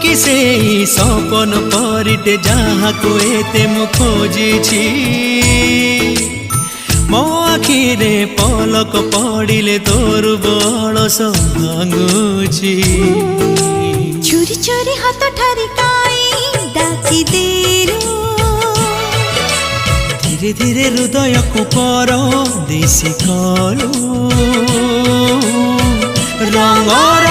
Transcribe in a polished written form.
कि से सपन परिटे जहाँ को एते मु खोजी मो आखिरे पलक पड़िले तोर बड़स भांगुची चोरी चोरी हाथ ठारी काई डाकी देलु धीरे धीरे हृदय को पर देसी कलु रंगर